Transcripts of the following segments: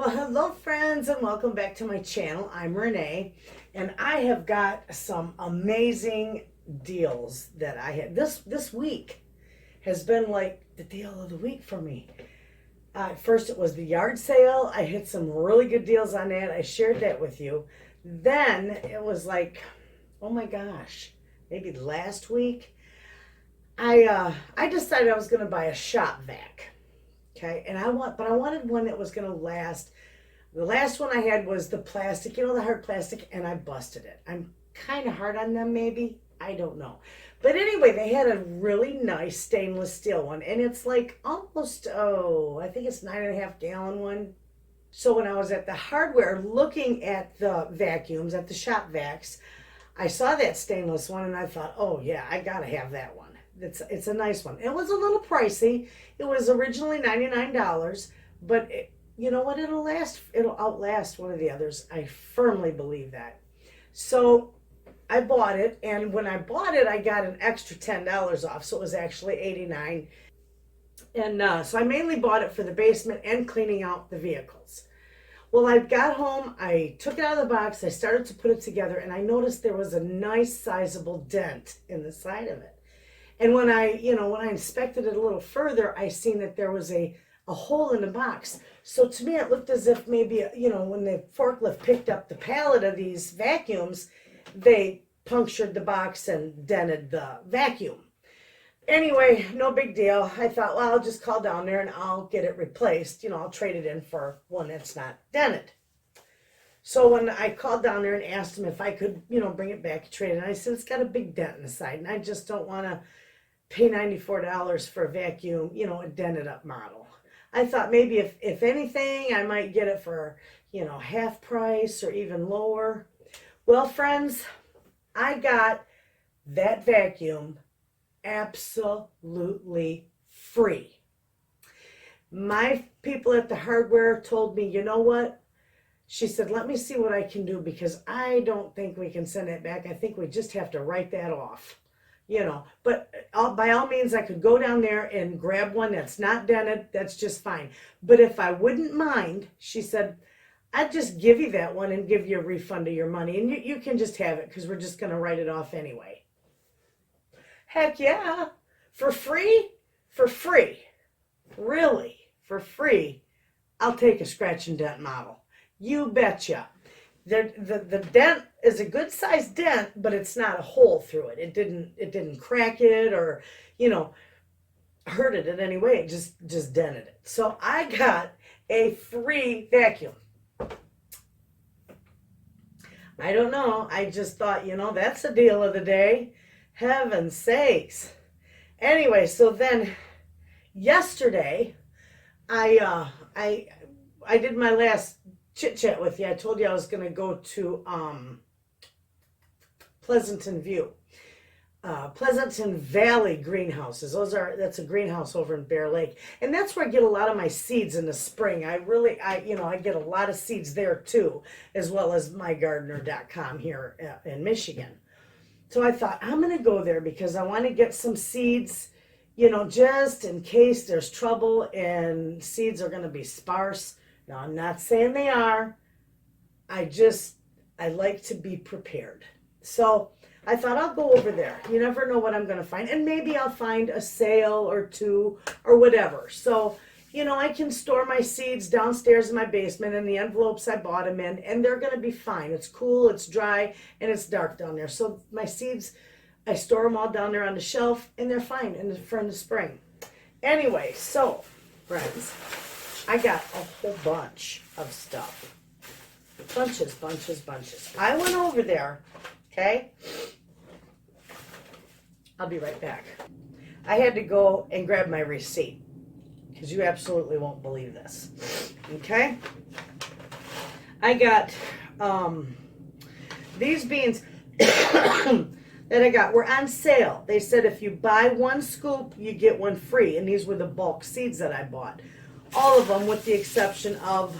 Well, hello friends and welcome back to my channel. I'm Renee and I have got some amazing deals that I had. This week has been like the deal of the week for me. First it was the yard sale. I hit some really good deals on that. I shared that with you. Then it was like, oh my gosh, maybe last week I decided I was going to buy a shop vac. Okay, and I wanted one that was gonna last. The last one I had was the plastic, the hard plastic, and I busted it. I'm kind of hard on them, maybe. I don't know. But anyway, they had a really nice stainless steel one, and it's like almost, I think it's 9.5 gallon one. So when I was at the hardware looking at the vacuums, at the shop vacs, I saw that stainless one and I thought, oh yeah, I gotta have that one. It's a nice one. It was a little pricey. It was originally $99, but you know what? It'll outlast one of the others. I firmly believe that. So I bought it, and when I bought it, I got an extra $10 off, so it was actually $89. And so I mainly bought it for the basement and cleaning out the vehicles. Well, I got home, I took it out of the box, I started to put it together, and I noticed there was a nice sizable dent in the side of it. And when I inspected it a little further, I seen that there was a hole in the box. So to me, it looked as if maybe, when the forklift picked up the pallet of these vacuums, they punctured the box and dented the vacuum. Anyway, no big deal. I thought, well, I'll just call down there and I'll get it replaced. I'll trade it in for one that's not dented. So when I called down there and asked him if I could, bring it back and trade it, and I said, it's got a big dent in the side, and I just don't want to pay $94 for a vacuum, a dented up model. I thought maybe if anything, I might get it for, half price or even lower. Well, friends, I got that vacuum absolutely free. My people at the hardware told me, you know what? She said, let me see what I can do because I don't think we can send it back. I think we just have to write that off. But by all means, I could go down there and grab one that's not dented. That's just fine. But if I wouldn't mind, she said, I'd just give you that one and give you a refund of your money. And you can just have it because we're just going to write it off anyway. Heck yeah. For free? For free. Really? For free. I'll take a scratch and dent model. You betcha. The dent is a good sized dent, but it's not a hole through it. It didn't crack it or, hurt it in any way. It just dented it. So I got a free vacuum. I don't know. I just thought, that's the deal of the day. Heaven's sakes. Anyway, so then yesterday I did my last chit chat with you. I told you I was going to go to Pleasanton Valley greenhouses. That's a greenhouse over in Bear Lake, and that's where I get a lot of my seeds in the spring. I get a lot of seeds there too, as well as mygardener.com here in Michigan. So I thought I'm going to go there because I want to get some seeds, just in case there's trouble and seeds are going to be sparse. Now, I'm not saying they are. I like to be prepared. So I thought I'll go over there. You never know what I'm going to find. And maybe I'll find a sale or two or whatever. So, I can store my seeds downstairs in my basement in the envelopes I bought them in. And they're going to be fine. It's cool, it's dry, and it's dark down there. So my seeds, I store them all down there on the shelf. And they're fine for the spring. Anyway, so, friends, I got a whole bunch of stuff. Bunches. I went over there, okay? I'll be right back. I had to go and grab my receipt because you absolutely won't believe this, okay? I got these beans that I got were on sale. They said if you buy one scoop, you get one free, and these were the bulk seeds that I bought. All of them with the exception of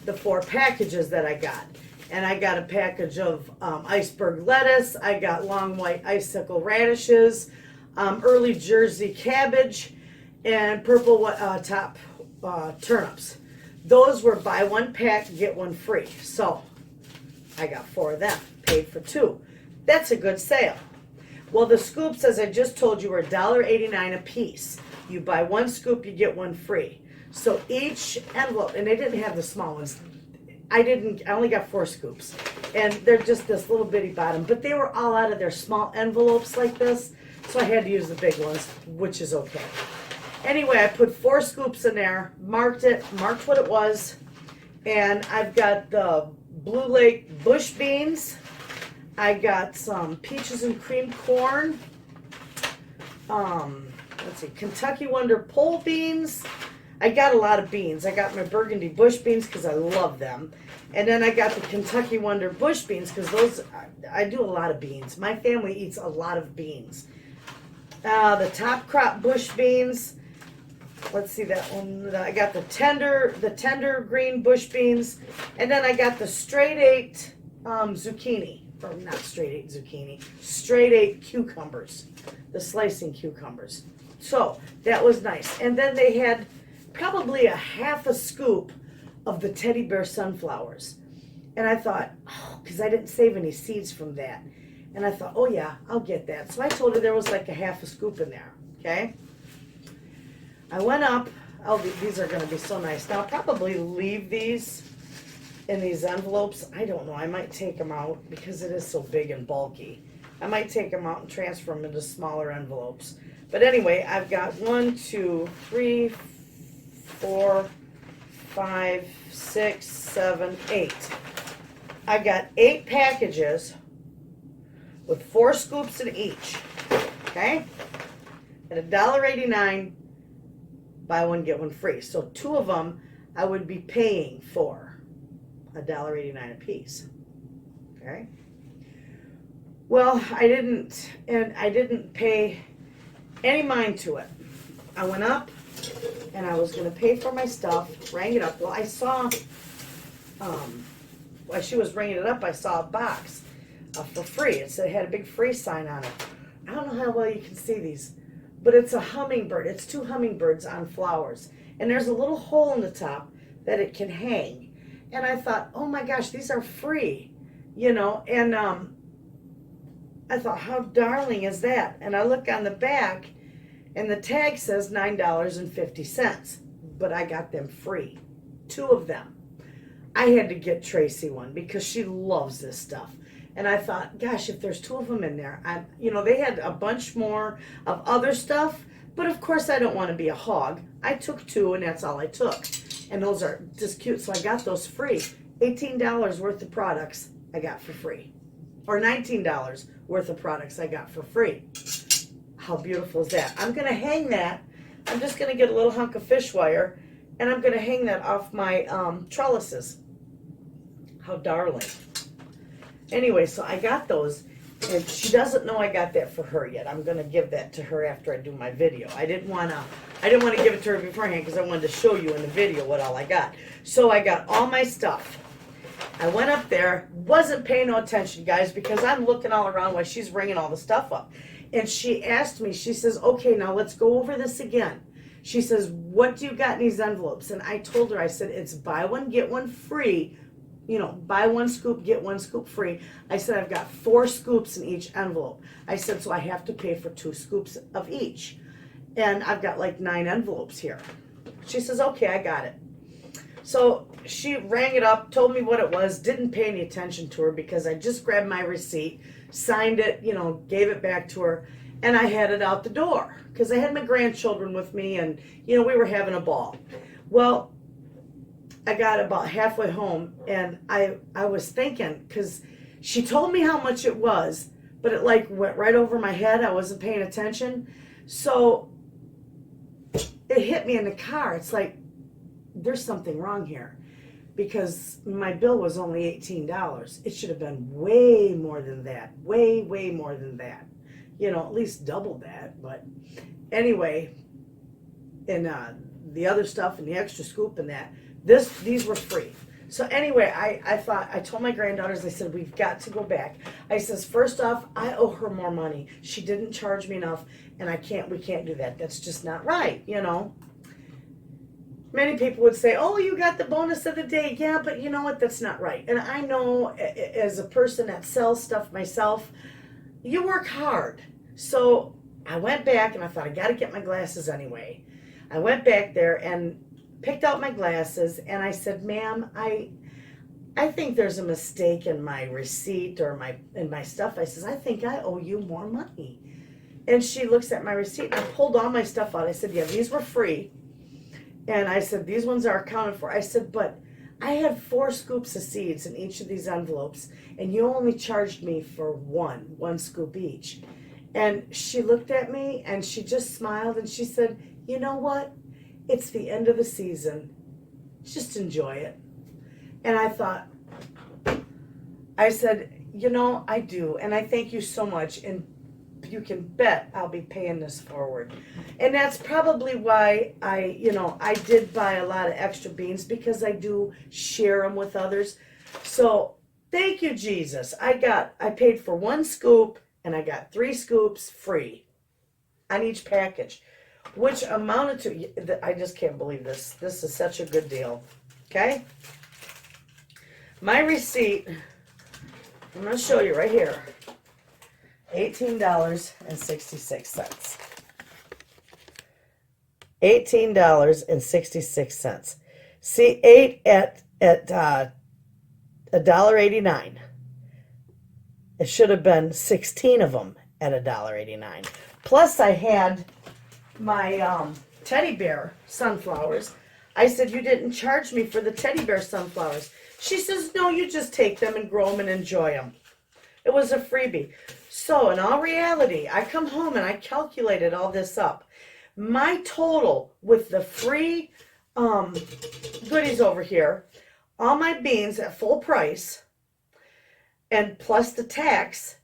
the 4 packages that I got. And I got a package of iceberg lettuce. I got long white icicle radishes, early Jersey cabbage, and purple top turnips. Those were buy one pack, get one free. So I got 4 of them, paid for 2. That's a good sale. Well, the scoops, as I just told you, were $1.89 a piece. You buy 1 scoop, you get 1 free. So each envelope, and they didn't have the small ones. I only got 4 scoops. And they're just this little bitty bottom. But they were all out of their small envelopes like this. So I had to use the big ones, which is okay. Anyway, I put 4 scoops in there, marked what it was. And I've got the Blue Lake bush beans. I got some peaches and cream corn. Let's see, Kentucky Wonder pole beans. I got a lot of beans. I got my burgundy bush beans because I love them. And then I got the Kentucky Wonder bush beans because those, I do a lot of beans. My family eats a lot of beans. The top crop bush beans. Let's see that one. I got the tender green bush beans. And then I got the straight 8 zucchini. Or not straight 8 zucchini. Straight 8 cucumbers. The slicing cucumbers. So that was nice. And then they had probably a half a scoop of the teddy bear sunflowers. And I thought, oh, because I didn't save any seeds from that. And I thought, oh yeah, I'll get that. So I told her there was like a half a scoop in there. Okay. I went up. Oh, these are going to be so nice. Now I'll probably leave these in these envelopes. I don't know. I might take them out because it is so big and bulky. I might take them out and transfer them into smaller envelopes. But anyway, I've got 1, 2, 3, 4, 5, 6, 7, 8. I got 8 packages with 4 scoops in each. Okay? At $1.89, buy one, get one free. So 2 of them I would be paying for $1.89 a piece. Okay? Well, I didn't pay any mind to it. I went up and I was going to pay for my stuff, rang it up. Well, I saw, while she was ringing it up, I saw a box for free. It had a big free sign on it. I don't know how well you can see these, but it's a hummingbird. It's 2 hummingbirds on flowers. And there's a little hole in the top that it can hang. And I thought, oh my gosh, these are free, you know. And I thought, how darling is that? And I look on the back, and the tag says $9.50. But I got them free. 2 of them. I had to get Tracy one because she loves this stuff. And I thought, gosh, if there's 2 of them in there, they had a bunch more of other stuff. But of course, I don't want to be a hog. I took 2, and that's all I took. And those are just cute. So I got those free. $18 worth of products I got for free. Or $19 worth of products I got for free. How beautiful is that? I'm going to hang that. I'm just going to get a little hunk of fish wire, and I'm going to hang that off my trellises. How darling. Anyway, so I got those, and she doesn't know I got that for her yet. I'm going to give that to her after I do my video. I didn't want to give it to her beforehand because I wanted to show you in the video what all I got. So I got all my stuff. I went up there, wasn't paying no attention, guys, because I'm looking all around while she's ringing all the stuff up. And she asked me, she says, okay, now let's go over this again. She says, what do you got in these envelopes? And I told her, I said, it's buy one, get one free. You know, buy 1 scoop, get 1 scoop free. I said, I've got 4 scoops in each envelope. I said, so I have to pay for 2 scoops of each. And I've got like 9 envelopes here. She says, okay, I got it. So she rang it up, told me what it was, didn't pay any attention to her because I just grabbed my receipt, signed it, gave it back to her, and I headed out the door because I had my grandchildren with me and, we were having a ball. Well, I got about halfway home and I was thinking, because she told me how much it was, but it like went right over my head. I wasn't paying attention. So it hit me in the car. It's like, there's something wrong here because my bill was only $18. It should have been way more than that. Way, way more than that. At least double that. But anyway, and the other stuff and the extra scoop and that, these were free. So anyway, I told my granddaughters, I said, we've got to go back. I says, first off, I owe her more money. She didn't charge me enough, and we can't do that. That's just not right, Many people would say, oh, you got the bonus of the day. Yeah, but you know what? That's not right. And I know as a person that sells stuff myself, you work hard. So I went back and I thought, I got to get my glasses anyway. I went back there and picked out my glasses and I said, ma'am, I think there's a mistake in my receipt or in my stuff. I says, I think I owe you more money. And she looks at my receipt and I pulled all my stuff out. I said, yeah, these were free. And I said, these ones are accounted for. I said, but I had 4 scoops of seeds in each of these envelopes, and you only charged me for one scoop each. And she looked at me and she just smiled and she said, you know what? It's the end of the season. Just enjoy it. And I thought, I said, you know, I do. And I thank you so much. And you can bet I'll be paying this forward. And that's probably why I did buy a lot of extra beans, because I do share them with others. So thank you, Jesus. I paid for 1 scoop and I got 3 scoops free on each package, which amounted to, I just can't believe this. This is such a good deal. Okay. My receipt, I'm going to show you right here. $18.66. $18.66. See, 8 at $1.89. It should have been 16 of them at $1.89. Plus, I had my teddy bear sunflowers. I said, you didn't charge me for the teddy bear sunflowers. She says, no, you just take them and grow them and enjoy them. It was a freebie. So in all reality, I come home and I calculated all this up. My total with the free goodies over here, all my beans at full price, and plus the tax,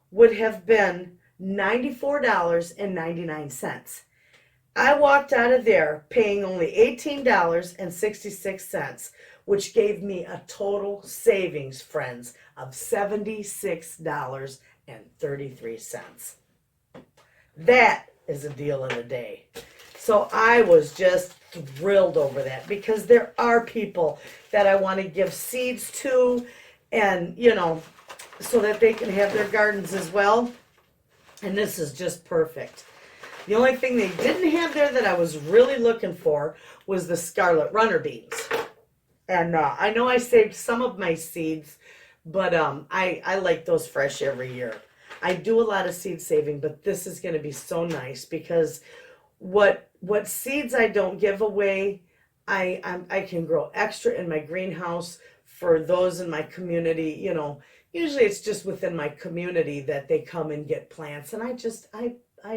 would have been $94.99. I walked out of there paying only $18.66, which gave me a total savings, friends, of $76.33. That is a deal of the day. So I was just thrilled over that, because there are people that I want to give seeds to, and so that they can have their gardens as well. And this is just perfect. The only thing they didn't have there that I was really looking for was the scarlet runner beans. And I know I saved some of my seeds, but I like those fresh every year. I do a lot of seed saving, but this is going to be so nice, because what seeds I don't give away, I can grow extra in my greenhouse for those in my community. Usually it's just within my community that they come and get plants, and I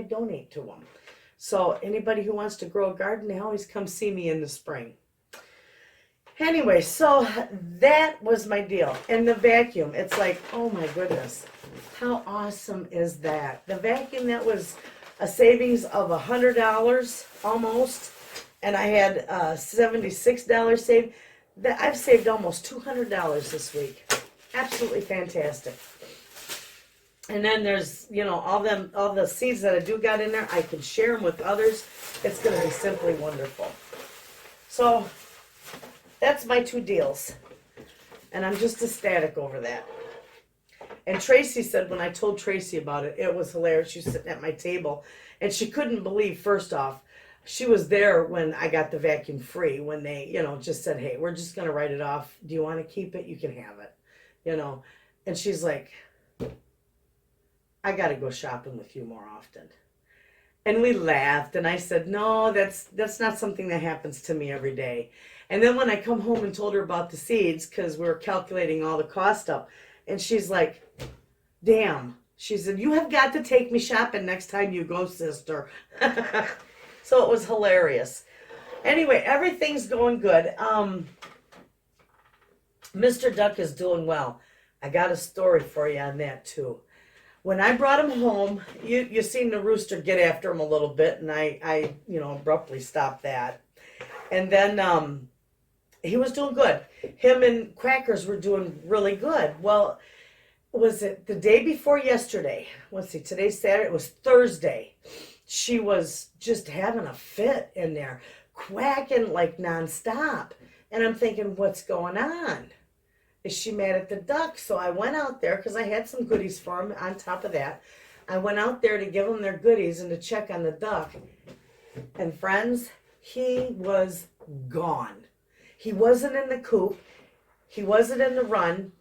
donate to them. So anybody who wants to grow a garden, they always come see me in the spring. Anyway, so that was my deal. And the vacuum, it's like, oh my goodness, how awesome is that? The vacuum, that was a savings of $100 almost, and I had $76 saved. I've saved almost $200 this week. Absolutely fantastic. And then there's, all the seeds that I do got in there, I can share them with others. It's going to be simply wonderful. So that's my 2 deals. And I'm just ecstatic over that. And Tracy said, when I told Tracy about it, it was hilarious. She was sitting at my table, and she couldn't believe, first off, she was there when I got the vacuum free, when they, just said, hey, we're just going to write it off. Do you want to keep it? You can have it, And she's like, I got to go shopping with you more often. And we laughed, and I said, no, that's not something that happens to me every day. And then when I come home and told her about the seeds, because we were calculating all the cost up, and she's like, damn. She said, you have got to take me shopping next time you go, sister. So it was hilarious. Anyway, everything's going good. Mr. Duck is doing well. I got a story for you on that, too. When I brought him home, you seen the rooster get after him a little bit, and I abruptly stopped that. And then he was doing good. Him and Crackers were doing really good. Well, was it the day before yesterday? Let's see, today's Saturday. It was Thursday. She was just having a fit in there, quacking like nonstop. And I'm thinking, what's going on? Is she mad at the duck? So I went out there because I had some goodies for them on top of that. I went out there to give them their goodies and to check on the duck. And friends, he was gone. He wasn't in the coop. He wasn't in the run.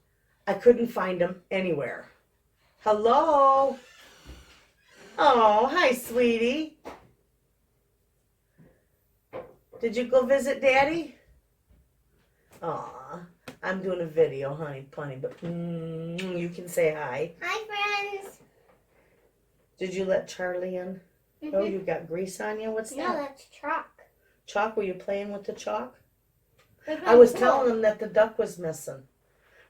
I couldn't find him anywhere. Hello? Oh, hi, sweetie. Did you go visit Daddy? Aw, I'm doing a video, honey punny, but you can say hi. Hi, friends. Did you let Charlie in? Mm-hmm. Oh, you got grease on you? What's No, that? that's chalk. Chalk? Were you playing with the chalk? I was telling them that the duck was missing.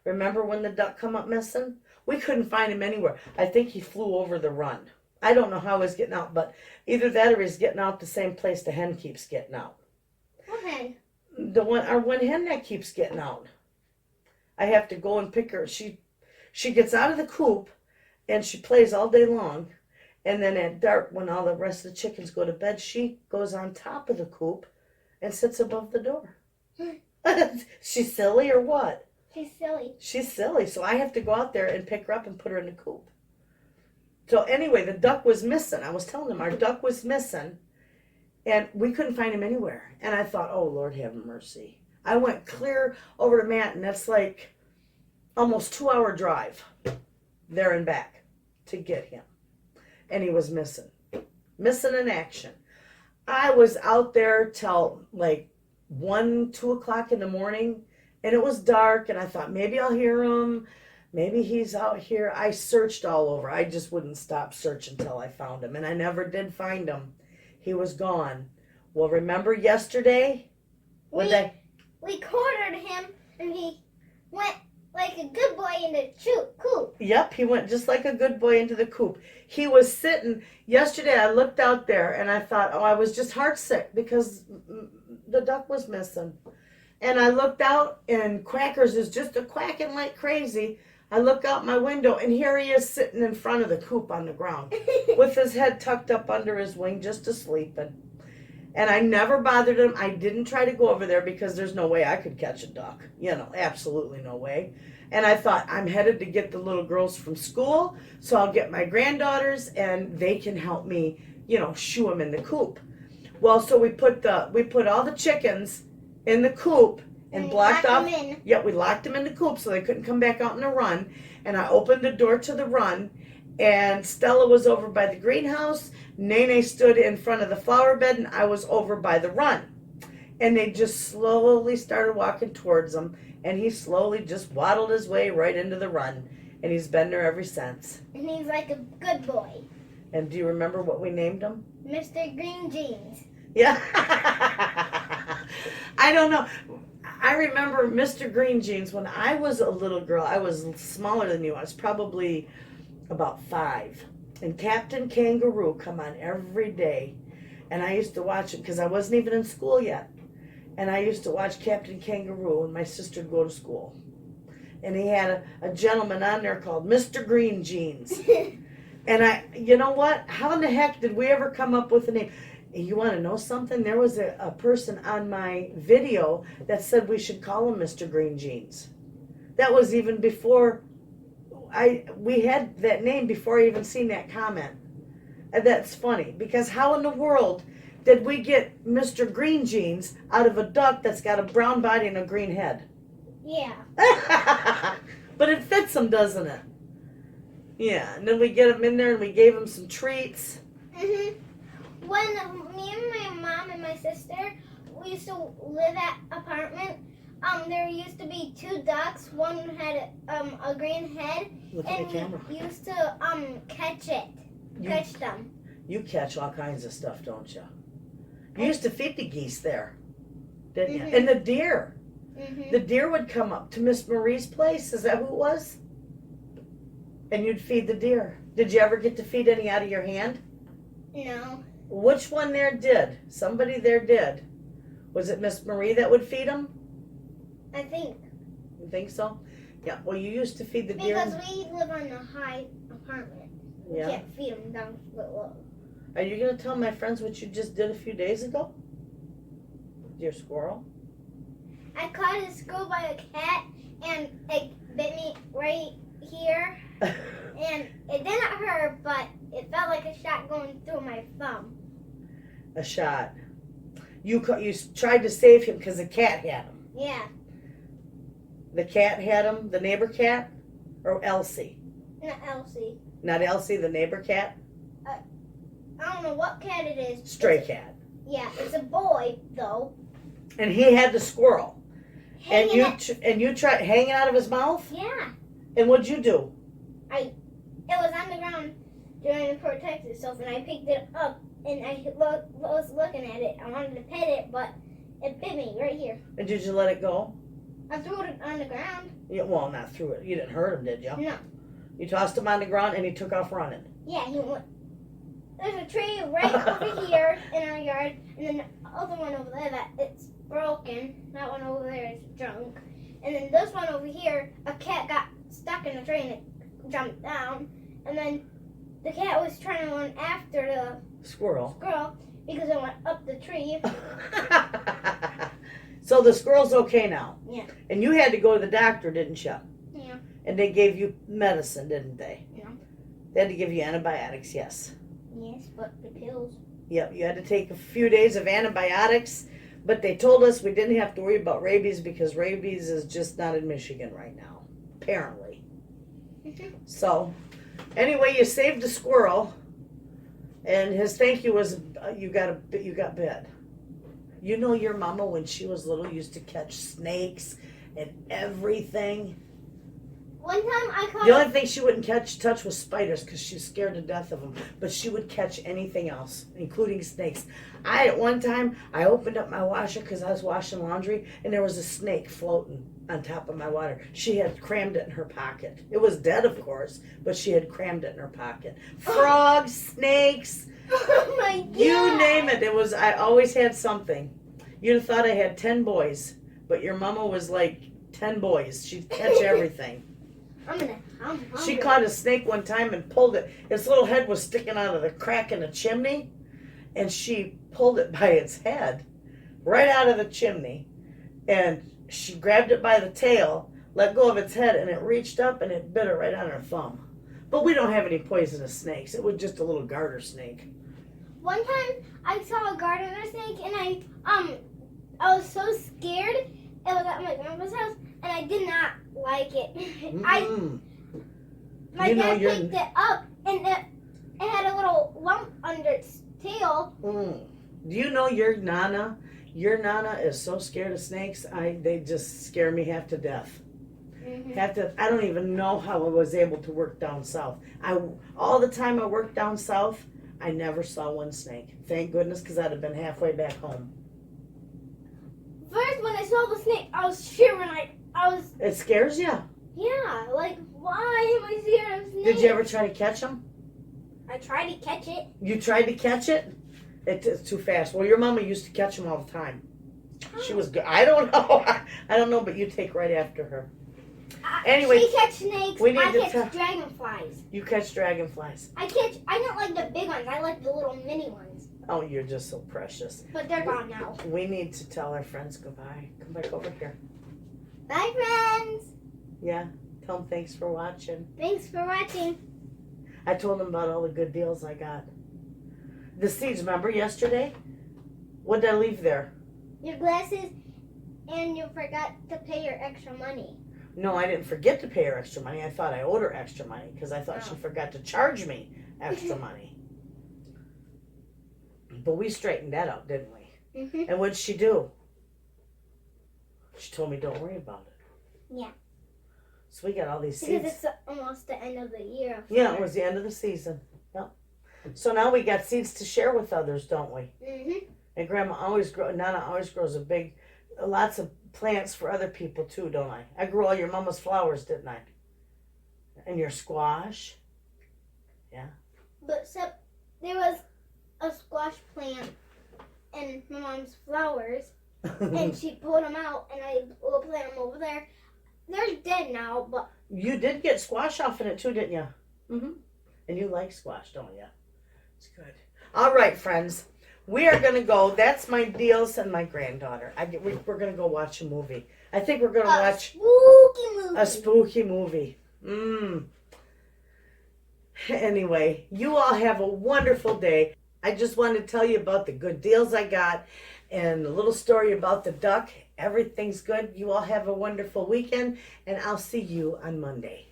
Remember when the duck come up missing? We couldn't find him anywhere. I think he flew over the run. I don't know how he's getting out, but either that or he's getting out the same place the hen keeps getting out. Okay. Our one hen that keeps getting out. I have to go and pick her. She gets out of the coop and she plays all day long. And then at dark, when all the rest of the chickens go to bed, she goes on top of the coop and sits above the door. She's silly or what? She's silly. She's silly. So I have to go out there and pick her up and put her in the coop. So anyway, the duck was missing. I was telling them our duck was missing. And we couldn't find him anywhere. And I thought, oh, Lord have mercy. I went clear over to Matt, and that's like almost 2-hour drive there and back to get him. And he was missing. Missing in action. I was out there till like 1, 2 o'clock in the morning, and it was dark, and I thought maybe I'll hear him. Maybe he's out here. I searched all over. I just wouldn't stop searching until I found him, and I never did find him. He was gone. Well, remember yesterday? We cornered him, and he went like a good boy in the coop. Yep, he went just like a good boy into the coop. He was sitting, yesterday I looked out there and I thought, oh, I was just heartsick because the duck was missing. And I looked out and Quackers is just a quacking like crazy. I look out my window and here he is sitting in front of the coop on the ground with his head tucked up under his wing just asleeping. And I never bothered him. I didn't try to go over there because there's no way I could catch a duck. You know, absolutely no way. And I thought, I'm headed to get the little girls from school, so I'll get my granddaughters and they can help me, you know, shoo them in the coop. Well, so we put all the chickens in the coop and blocked off. Yeah, we locked them in the coop so they couldn't come back out in the run. And I opened the door to the run, and Stella was over by the greenhouse. Nene stood in front of the flower bed, and I was over by the run. And they just slowly started walking towards him, and he slowly just waddled his way right into the run. And he's been there ever since. And he's like a good boy. And do you remember what we named him? Mr. Green Jeans. Yeah. I don't know. I remember Mr. Green Jeans when I was a little girl. I was smaller than you. I was probably about 5. And Captain Kangaroo come on every day. And I used to watch it because I wasn't even in school yet. And I used to watch Captain Kangaroo and my sister would go to school. And he had a gentleman on there called Mr. Green Jeans. And you know what? How in the heck did we ever come up with a name? You want to know something? There was a person on my video that said we should call him Mr. Green Jeans. That was even before we had that name before I even seen that comment. And that's funny because how in the world did we get Mr. Green Jeans out of a duck that's got a brown body and a green head? Yeah. But it fits him, doesn't it? Yeah, and then we get him in there and we gave him some treats. Mhm. When me and my mom and my sister, we used to live at apartment, there used to be 2 ducks. One had a green head. Look at the camera. We used to catch them. You catch all kinds of stuff, don't you? You used to feed the geese there, didn't you? And the deer. Mhm. The deer would come up to Miss Marie's place. Is that who it was? And you'd feed the deer. Did you ever get to feed any out of your hand? No. Which one there did? Somebody there did. Was it Miss Marie that would feed them? I think. You think so? Yeah. Well, you used to feed the deer. Because we live on a high apartment. We Yeah. can't feed them down below. Are you going to tell my friends what you just did a few days ago? your squirrel? I caught a squirrel by a cat, and it bit me right here. And it didn't hurt, but it felt like a shot going through my thumb. A shot. You tried to save him because the cat had him. Yeah. The cat had him, the neighbor cat? Or Elsie? Not Elsie. Not Elsie, the neighbor cat? I don't know what cat it is. Stray cat. Yeah, it's a boy, though. And he had the squirrel. Hanging You tried hanging out of his mouth? Yeah. And what'd you do? It was on the ground trying to protect itself, and I picked it up, and I was looking at it. I wanted to pet it, but it bit me right here. And did you let it go? I threw it on the ground. Yeah, well, not through it. You didn't hurt him, did you? No. You tossed him on the ground and he took off running. Yeah, he went. There's a tree right over here in our yard, and then the other one over there that it's broken. That one over there is junk. And then this one over here, a cat got stuck in the tree and it jumped down. And then the cat was trying to run after the Squirrel. because it went up the tree. So the squirrel's okay now? Yeah. And you had to go to the doctor, didn't you? Yeah. And they gave you medicine, didn't they? Yeah. They had to give you antibiotics, yes. Yes, but the pills. Yep, you had to take a few days of antibiotics, but they told us we didn't have to worry about rabies because rabies is just not in Michigan right now, apparently. Mm-hmm. So, anyway, you saved a squirrel, and his thank you was you got bit. You know your mama when she was little used to catch snakes and everything. One time I caught. The only thing she wouldn't touch was spiders because she's scared to death of them. But she would catch anything else, including snakes. At one time, I opened up my washer because I was washing laundry, and there was a snake floating on top of my water. She had crammed it in her pocket. It was dead, of course, but she had crammed it in her pocket. Frogs, snakes, Oh my god! you name it. I always had something. You'd have thought I had 10 boys, but your mama was like 10 boys. She'd catch everything. I'm She caught a snake one time and pulled it. Its little head was sticking out of the crack in the chimney, and she pulled it by its head right out of the chimney, and she grabbed it by the tail, let go of its head, and it reached up and it bit her right on her thumb. But we don't have any poisonous snakes. It was just a little garter snake. One time I saw a garter snake, and I was so scared. It was at my grandpa's house, and I did not like it. My dad picked it up, and it had a little lump under its tail. Do you know your Nana? Your Nana is so scared of snakes. They just scare me half to death. Mm-hmm. I don't even know how I was able to work down south. All the time I worked down south, I never saw one snake. Thank goodness, because I'd have been halfway back home. First, when I saw the snake, I was shivering. It scares you? Yeah, like, why am I scared of snakes? Did you ever try to catch them? I tried to catch it. You tried to catch it? It's too fast. Well, your mama used to catch them all the time. She was good. I don't know. I don't know, but you take right after her. Anyway, she catch snakes. I catch dragonflies. You catch dragonflies. I don't like the big ones. I like the little mini ones. Oh, you're just so precious. But they're gone now. We need to tell our friends goodbye. Come back over here. Bye, friends. Yeah. Tell them thanks for watching. Thanks for watching. I told them about all the good deals I got. The seeds, remember yesterday? What did I leave there? Your glasses, and you forgot to pay your extra money. No, I didn't forget to pay her extra money. I thought I owed her extra money because I thought she forgot to charge me extra money. But we straightened that out, didn't we? Mm-hmm. And what'd she do? She told me don't worry about it. Yeah. So we got all these Because seeds. it's almost the end of the year. Yeah, it was the end of the season. Yep. So now we got seeds to share with others, don't we? Mm-hmm. And Nana always grows lots of plants for other people too, don't I? I grew all your mama's flowers, didn't I? And your squash. Yeah. But there was a squash plant and my mom's flowers, and she pulled them out, and I will plant them over there. They're dead now, but... You did get squash off in it too, didn't you? Mm-hmm. And you like squash, don't you? It's good. All right, friends. we are gonna go. That's my deals and my granddaughter. We're gonna go watch a movie. I think we're gonna watch spooky movie. a spooky movie. Anyway, you all have a wonderful day. I just wanted to tell you about the good deals I got and a little story about the duck. Everything's good. You all have a wonderful weekend, and I'll see you on Monday.